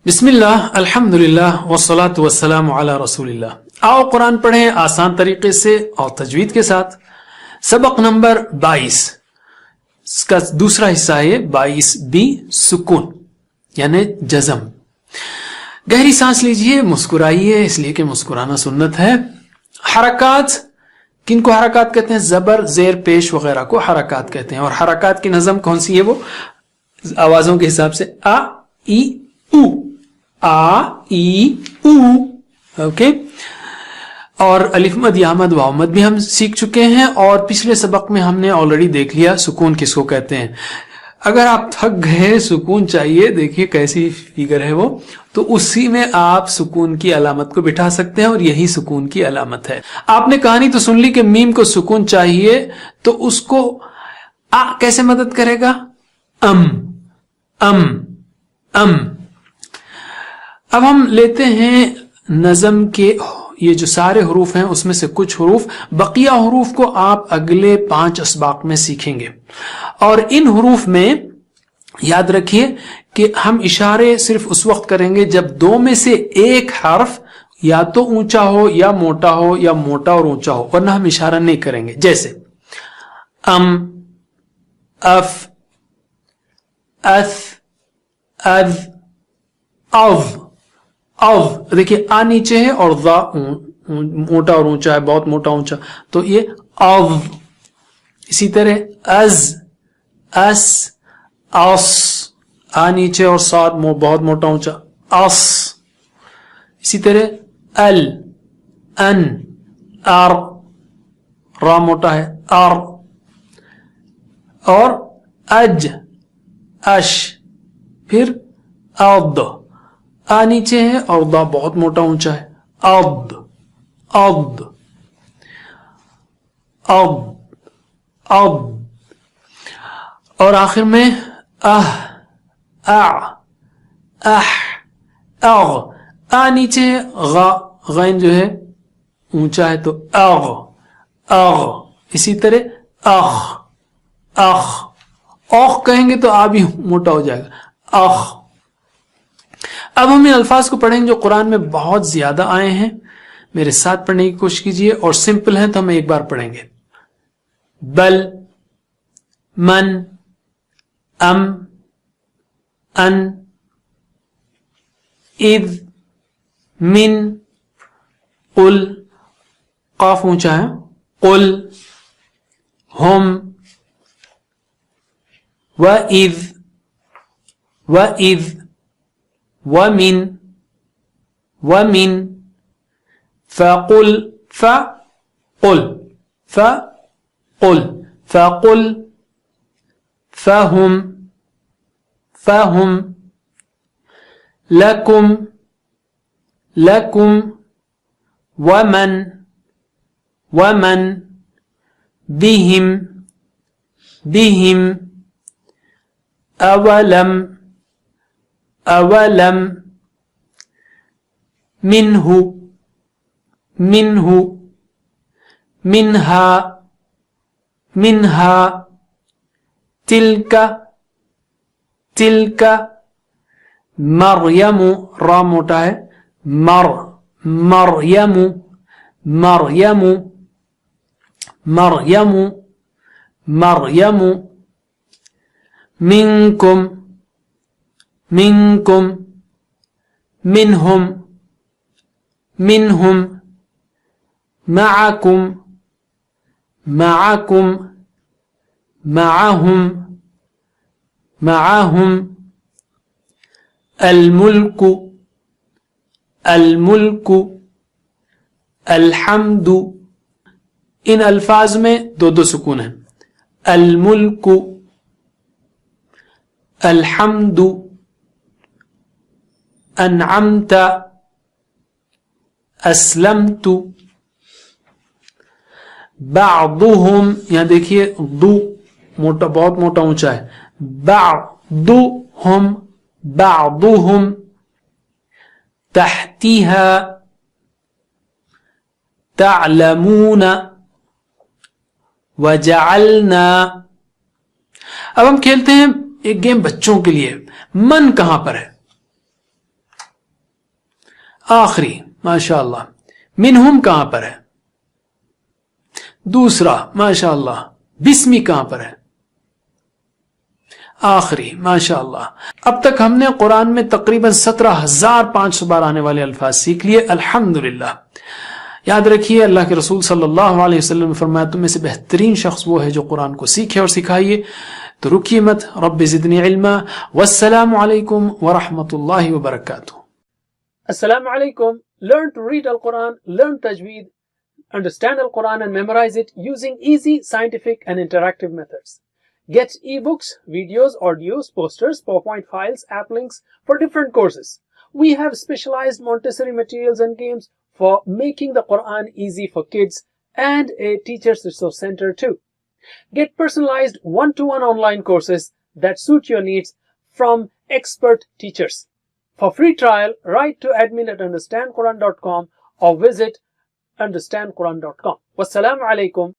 بسم اللہ الحمدللہ والصلاة والسلام علی رسول اللہ. آؤ قرآن پڑھیں آسان طریقے سے اور تجوید کے ساتھ. سبق نمبر 22 اس کا دوسرا حصہ ہے 22 بی سکون یعنی جزم. گہری سانس لیجئے، مسکرائیے اس لیے کہ مسکرانا سنت ہے. حرکات، کن کو حرکات کہتے ہیں؟ زبر، زیر، پیش وغیرہ کو حرکات کہتے ہیں. اور حرکات کی نظم کون سی ہے؟ وہ آوازوں کے حساب سے آ ای او، آ ای او. اوکے. اور الف مد یا مد واو مد بھی ہم سیکھ چکے ہیں، اور پچھلے سبق میں ہم نے آلریڈی دیکھ لیا سکون کس کو کہتے ہیں. اگر آپ تھک گئے، سکون چاہیے، دیکھیے کیسی فگر ہے وہ، تو اسی میں آپ سکون کی علامت کو بٹھا سکتے ہیں، اور یہی سکون کی علامت ہے. آپ نے کہانی تو سن لی کہ میم کو سکون چاہیے، تو اس کو آ کیسے مدد کرے گا؟ ام ام ام. اب ہم لیتے ہیں نظم کے یہ جو سارے حروف ہیں اس میں سے کچھ حروف، بقیہ حروف کو آپ اگلے 5 اسباق میں سیکھیں گے. اور ان حروف میں یاد رکھیے کہ ہم اشارے صرف اس وقت کریں گے جب دو میں سے ایک حرف یا تو اونچا ہو یا موٹا ہو، یا موٹا اور اونچا ہو، ورنہ ہم اشارہ نہیں کریں گے. جیسے ام، اف، اث، اذ، اذ. او دیکھیے آ نیچے ہے اور ذا موٹا اور اونچا ہے، بہت موٹا اونچا، تو یہ او. اسی طرح از، اس، اس، آ نیچے اور صاد بہت موٹا اونچا، اس. اسی طرح ال، ان، ار، را موٹا ہے، ار. اور اج، اش، پھر اد، آ نیچے ہے اور دا بہت موٹا اونچا ہے، اد، اد، اد، اد. اور آخر میں اہ، اع، اح، اغ. آ نیچے ہے، غا، غین جو ہے اونچا ہے تو اغ، اغ. اسی طرح اخ، اخ. اوخ کہیں گے تو آ بھی موٹا ہو جائے گا، اخ. اب ہم ان الفاظ کو پڑھیں گے جو قرآن میں بہت زیادہ آئے ہیں. میرے ساتھ پڑھنے کی کوشش کیجئے، اور سمپل ہیں تو ہم ایک بار پڑھیں گے. بل، من، ام، ان، اذ، من، قل، قاف اونچا ہے، قل، ہم، وَإِذْ، وَإِذْ، وَمِن، وَمِن، فَقُلْ، فَقُلْ، فَقُلْ، فَقُلْ، فَهُمْ، فَهُمْ، لَكُمْ، لَكُمْ، وَمَن، وَمَن، بِهِمْ، بِهِمْ، أَوَلَمْ، أَوَلَمْ، مِنْهُ، مِنْهُ، مِنْهَا، مِنْهَا، تِلْكَ، تِلْكَ، مریم، را موٹا ہے، مریم، مریم، مریم، مریم. منکم، منکم، منہم، منہم، معکم، معکم، معہم، معہم، الملک، الملک، الحمد. ان الفاظ میں دو سکون ہیں. الملک، الحمد، انعمت، اسلمت. بعضهم، یہاں دیکھیے دو موٹا، بہت موٹا اونچا ہے، بعضهم، بعضهم. تحتها، تعلمون، وجعلنا. اب ہم کھیلتے ہیں ایک گیم بچوں کے لیے. من کہاں پر ہے؟ آخری ماشاء اللہ. منہم کہاں پر ہے؟ دوسرا ماشاء اللہ. بسمی کہاں پر ہے؟ آخری ماشاء اللہ. اب تک ہم نے قرآن میں تقریباً 17,500 بار آنے والے الفاظ سیکھ لیے الحمدللہ. یاد رکھیے اللہ کے رسول صلی اللہ علیہ وسلم نے فرمایا تم میں سے بہترین شخص وہ ہے جو قرآن کو سیکھے اور سکھائیے. تو رکیے مت. رب زدنی علما. والسلام علیکم ورحمۃ اللہ وبرکاتہ. السلام علیکم. Learn to read Al-Quran, learn tajweed, understand Al-Quran and memorize it using easy, scientific and interactive methods. Get ebooks, videos, audios, posters, PowerPoint files, app links for different courses. We have specialized Montessori materials and games for making the Quran easy for kids and a teacher's resource center too. Get personalized one-to-one online courses that suit your needs from expert teachers. For free trial, write to admin@understandquran.com or visit understandquran.com. Wassalamu alaikum.